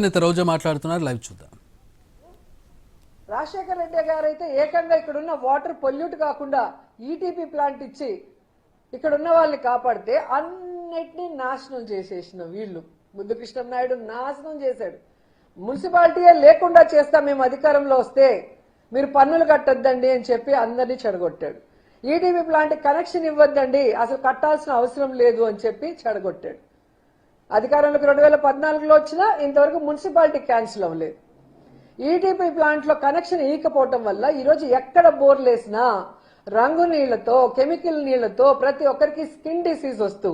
నేత రోజా మాట్లాడుతున్నారు, లైవ్ చూద్దాం. రాజశేఖర రెడ్డి గారు అయితే ఏకంగా ఇక్కడున్న వాటర్ పొల్యూట్ కాకుండా ఈటీపీ ప్లాంట్ ఇచ్చి ఇక్కడున్న వాళ్ళని కాపాడితే అన్నిటినీ నాశనం చేసేసిన వీళ్ళు. ముద్దు కృష్ణ నాయుడు నాశనం చేశాడు. మున్సిపాలిటీయే లేకుండా చేస్తాం మేము అధికారంలో వస్తే, మీరు పన్నులు కట్టొద్దండి అని చెప్పి అందరినీ చెడగొట్టాడు. ఈటీపీ ప్లాంట్ కనెక్షన్ ఇవ్వద్దండి, అసలు కట్టాల్సిన అవసరం లేదు అని చెప్పి చెడగొట్టాడు. అధికారంలోకి 2014లో వచ్చినా ఇంతవరకు మున్సిపాలిటీ క్యాన్సిల్ అవ్వలేదు. ఈటీపీ ప్లాంట్ లో కనెక్షన్ ఇవ్వకపోవటం వల్ల ఈరోజు ఎక్కడ బోర్లు వేసినా రంగు నీళ్లతో, కెమికల్ నీళ్లతో ప్రతి ఒక్కరికి స్కిన్ డిసీజ్ వస్తూ,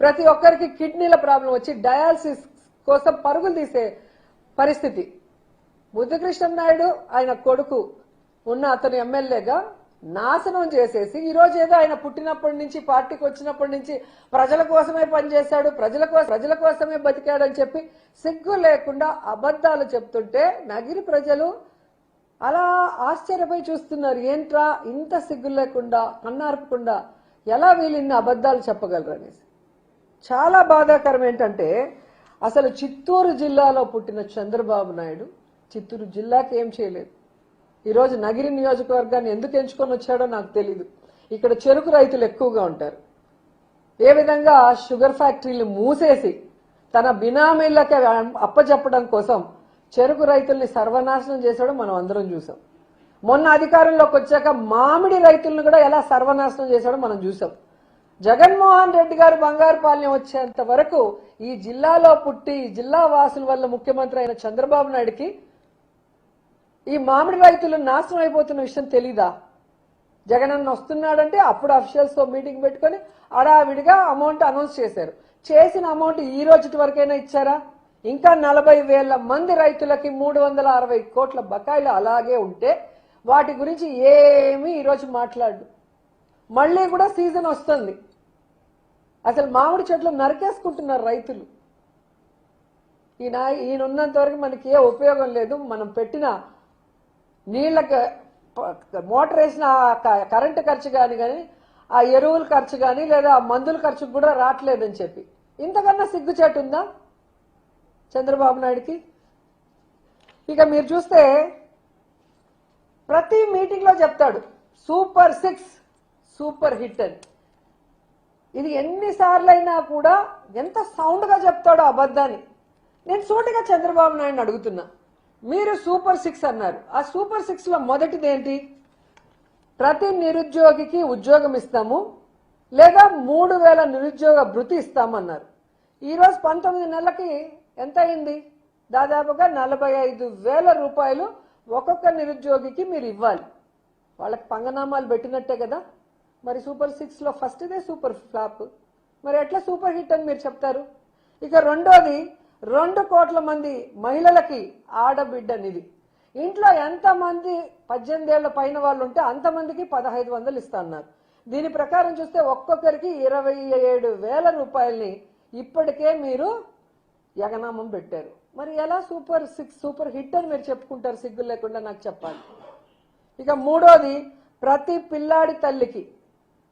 ప్రతి ఒక్కరికి కిడ్నీల ప్రాబ్లం వచ్చి డయాలసిస్ కోసం పరుగులు తీసే పరిస్థితి. ముద్దుకృష్ణ నాయుడు ఆయన కొడుకు ఉన్న అతను ఎమ్మెల్యేగా నాశనం చేసేసి ఈరోజు ఏదో ఆయన పుట్టినప్పటి నుంచి పార్టీకి వచ్చినప్పటి నుంచి ప్రజల కోసమే పనిచేశాడు, ప్రజల కోసమే బతికాడని చెప్పి సిగ్గు లేకుండా అబద్ధాలు చెప్తుంటే నగిరి ప్రజలు అలా ఆశ్చర్యపోయి చూస్తున్నారు. ఏంట్రా ఇంత సిగ్గు లేకుండా, కన్నార్పకుండా ఎలా వీళ్ళు ఇన్ని అబద్ధాలు చెప్పగలరు అనేసి. చాలా బాధాకరం ఏంటంటే అసలు చిత్తూరు జిల్లాలో పుట్టిన చంద్రబాబు నాయుడు చిత్తూరు జిల్లాకి ఏం చేయలేదు. ఈరోజు నగిరి నియోజకవర్గాన్ని ఎందుకు ఎంచుకొని వచ్చాడో నాకు తెలీదు. ఇక్కడ చెరుకు రైతులు ఎక్కువగా ఉంటారు. ఏ విధంగా షుగర్ ఫ్యాక్టరీలు మూసేసి తన బినామీలకి అప్పచెప్పడం కోసం చెరుకు రైతుల్ని సర్వనాశనం చేశాడో మనం అందరం చూసాం. మొన్న అధికారంలోకి వచ్చాక మామిడి రైతులను కూడా ఎలా సర్వనాశనం చేశాడో మనం చూసాం. జగన్మోహన్ రెడ్డి గారు బంగారుపాలెం వచ్చేంత వరకు ఈ జిల్లాలో పుట్టి జిల్లా వాసుల వల్ల ముఖ్యమంత్రి అయిన చంద్రబాబు నాయుడికి ఈ మామిడి రైతులు నాశనం అయిపోతున్న విషయం తెలీదా? జగనన్న వస్తున్నాడంటే అప్పుడు అఫీషియల్స్ తో మీటింగ్ పెట్టుకుని అడావిడిగా అమౌంట్ అనౌన్స్ చేశారు. చేసిన అమౌంట్ ఈ రోజు వరకైనా ఇచ్చారా? ఇంకా 40,000 మంది రైతులకి 360 కోట్ల బకాయిలు అలాగే ఉంటే వాటి గురించి ఏమీ ఈరోజు మాట్లాడు. మళ్ళీ కూడా సీజన్ వస్తుంది, అసలు మామిడి చెట్లు నరికేసుకుంటున్నారు రైతులు. ఈయన ఉన్నంత వరకు మనకి ఏ ఉపయోగం లేదు. మనం పెట్టిన నీళ్ళకి మోటార్ వేసిన కరెంటు ఖర్చు కానీ ఆ ఎరువుల ఖర్చు కానీ లేదా ఆ మందుల ఖర్చు కూడా రావట్లేదని చెప్పి ఇంతకన్నా సిగ్గుచేటు ఉందా చంద్రబాబు నాయుడికి? ఇక మీరు చూస్తే ప్రతి మీటింగ్ లో చెప్తాడు సూపర్ 6 సూపర్ హిట్ అని. ఇది ఎన్నిసార్లు అయినా కూడా ఎంత సౌండ్ గా చెప్తాడో అబద్ధాన్ని. నేను సూటిగా చంద్రబాబు నాయుడిని అడుగుతున్నా, మీరు సూపర్ 6 అన్నారు. ఆ సూపర్ 6 లో మొదటిది ఏంటి? ప్రతి నిరుద్యోగికి ఉద్యోగం ఇస్తాము లేదా 3,000 నిరుద్యోగ భృతి ఇస్తామన్నారు. ఈరోజు 19 నెలలకి ఎంత అయింది? దాదాపుగా 45,000 రూపాయలు ఒక్కొక్క నిరుద్యోగికి మీరు ఇవ్వాలి. వాళ్ళకి పంగనామాలు పెట్టినట్టే కదా. మరి సూపర్ 6 లో ఫస్ట్ దే సూపర్ ఫ్లాప్, మరి ఎట్లా సూపర్ హిట్ అని మీరు చెప్తారు? ఇక రెండోది 2 కోట్ల మంది మహిళలకి ఆడబిడ్డ నిధి. ఇంట్లో ఎంతమంది 18 ఏళ్ల పైన వాళ్ళు ఉంటే అంతమందికి 1,500 ఇస్తా అన్నారు. దీని ప్రకారం చూస్తే ఒక్కొక్కరికి 27,000 రూపాయల్ని ఇప్పటికే మీరు యగనామం పెట్టారు. మరి ఎలా సూపర్ 6 సూపర్ హిట్ అని మీరు చెప్పుకుంటారు సిగ్గు లేకుండా? నాకు చెప్పాలి. ఇక మూడోది ప్రతి పిల్లాడి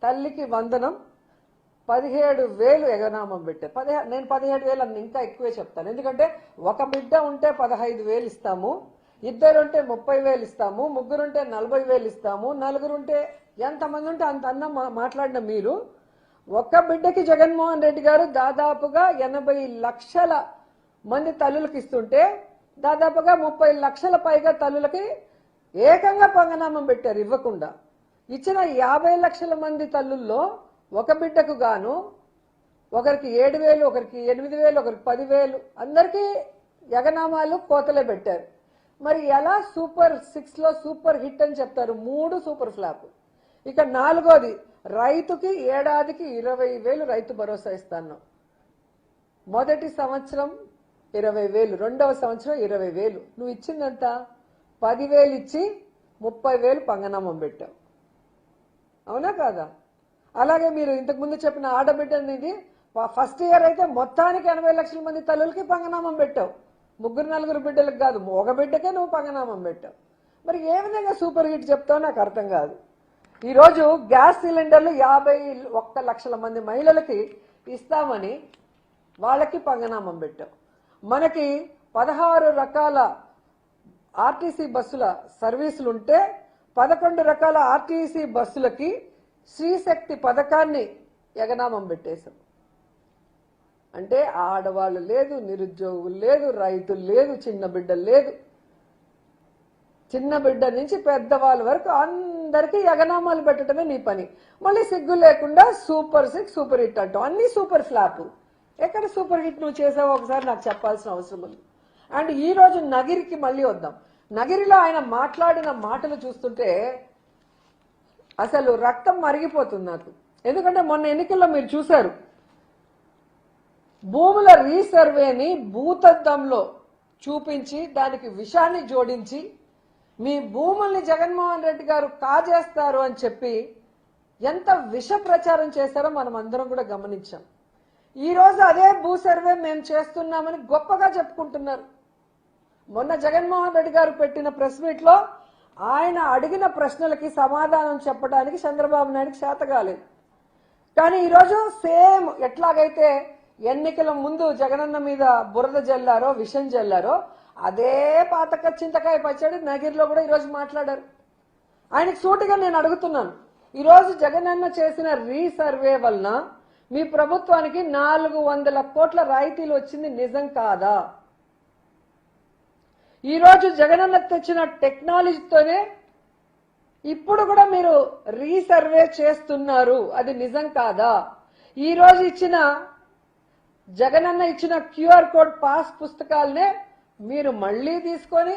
తల్లికి వందనం 17,000 ఎగనామం పెట్టారు. నేను 17,000 అని ఇంకా ఎక్కువే చెప్తాను. ఎందుకంటే ఒక బిడ్డ ఉంటే 15,000 ఇస్తాము, 2 ఉంటే 30,000 ఇస్తాము, 3 ఉంటే 40,000 ఇస్తాము, 4 ఉంటే ఎంతమంది ఉంటే అంత అన్నం మాట్లాడిన మీరు ఒక్క బిడ్డకి జగన్మోహన్ రెడ్డి గారు దాదాపుగా 80 లక్షల మంది తల్లులకు ఇస్తుంటే దాదాపుగా 30 లక్షల పైగా తల్లులకి ఏకంగా పంగనామం పెట్టారు ఇవ్వకుండా. ఇచ్చిన 50 లక్షల మంది తల్లుల్లో ఒక బిడ్డకు గాను ఒకరికి 7,000, ఒకరికి 8,000, ఒకరికి 10,000 అందరికీ యగనామాలు కోతలే పెట్టారు. మరి ఎలా సూపర్ 6 లో సూపర్ హిట్ అని చెప్తారు? 3 సూపర్ ఫ్లాప్. ఇక నాలుగోది రైతుకి ఏడాదికి 20,000 రైతు భరోసా ఇస్తాను. మొదటి సంవత్సరం 20,000, రెండవ సంవత్సరం 20,000. నువ్వు ఇచ్చిందంత 10,000 ఇచ్చి 30,000 పంగనామం పెట్టావు, అవునా కాదా? అలాగే మీరు ఇంతకుముందు చెప్పిన ఆడబిడ్డ నిధి ఫస్ట్ ఇయర్ అయితే మొత్తానికి 80 లక్షల మంది తల్లులకి పంగనామం పెట్టావు. 3-4 బిడ్డలకు కాదు, ఒక బిడ్డకే నువ్వు పంగనామం పెట్టావు. మరి ఏ విధంగా సూపర్ హిట్ చెప్తావు నాకు అర్థం కాదు. ఈరోజు గ్యాస్ సిలిండర్లు 51 లక్షల మంది మహిళలకి ఇస్తామని వాళ్ళకి పంగనామం పెట్టావు. మనకి 16 రకాల ఆర్టీసీ బస్సుల సర్వీసులు ఉంటే 11 రకాల ఆర్టీసీ బస్సులకి శ్రీశక్తి పథకాన్ని ఎగనామం పెట్టేశాం. అంటే ఆడవాళ్ళు లేదు, నిరుద్యోగులు లేదు, రైతులు లేదు, చిన్న బిడ్డలు లేదు, చిన్న బిడ్డ నుంచి పెద్దవాళ్ళ వరకు అందరికీ ఎగనామాలు పెట్టడమే నీ పని. మళ్ళీ సిగ్గు లేకుండా సూపర్ 6 సూపర్ హిట్ అంటావు. అన్ని సూపర్ ఫ్లాప్. ఎక్కడ సూపర్ హిట్ నువ్వు చేసావో ఒకసారి నాకు చెప్పాల్సిన అవసరం ఉంది. అండ్ ఈ రోజు నగిరికి మళ్ళీ వద్దాం. నగిరిలో ఆయన మాట్లాడిన మాటలు చూస్తుంటే అసలు రక్తం మరిగిపోతుంది నాకు. ఎందుకంటే మొన్న ఎన్నికల్లో మీరు చూశారు, భూముల రీసర్వేని భూతద్దంలో చూపించి దానికి విషాన్ని జోడించి మీ భూముల్ని జగన్మోహన్ రెడ్డి గారు కాజేస్తారు అని చెప్పి ఎంత విష ప్రచారం చేశారో మనం అందరం కూడా గమనించాం. ఈ రోజు అదే భూ సర్వే మేము చేస్తున్నామని గొప్పగా చెప్పుకుంటున్నారు. మొన్న జగన్మోహన్ రెడ్డి గారు పెట్టిన ప్రెస్ మీట్ లో ఆయన అడిగిన ప్రశ్నలకి సమాధానం చెప్పడానికి చంద్రబాబు నాయుడుకి చేత కాలేదు. కానీ ఈరోజు సేమ్ ఎట్లాగైతే ఎన్నికల ముందు జగనన్న మీద బురద జల్లారో విషం జల్లారో అదే పాతక చింతకాయ పచ్చడి నగిరిలో కూడా ఈరోజు మాట్లాడారు. ఆయనకు సూటిగా నేను అడుగుతున్నాను, ఈరోజు జగనన్న చేసిన రీసర్వే వలన మీ ప్రభుత్వానికి 400 కోట్ల రాయితీలు వచ్చింది నిజం కాదా? ఈరోజు జగనన్న తెచ్చిన టెక్నాలజీతోనే ఇప్పుడు కూడా మీరు రీసర్వే చేస్తున్నారు, అది నిజం కాదా? ఈ రోజు ఇచ్చిన జగనన్న ఇచ్చిన క్యూఆర్ కోడ్ పాస్ పుస్తకాలనే మీరు మళ్ళీ తీసుకొని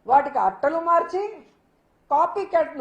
వాటికి అట్టలు మార్చి కాపీ క్యాట్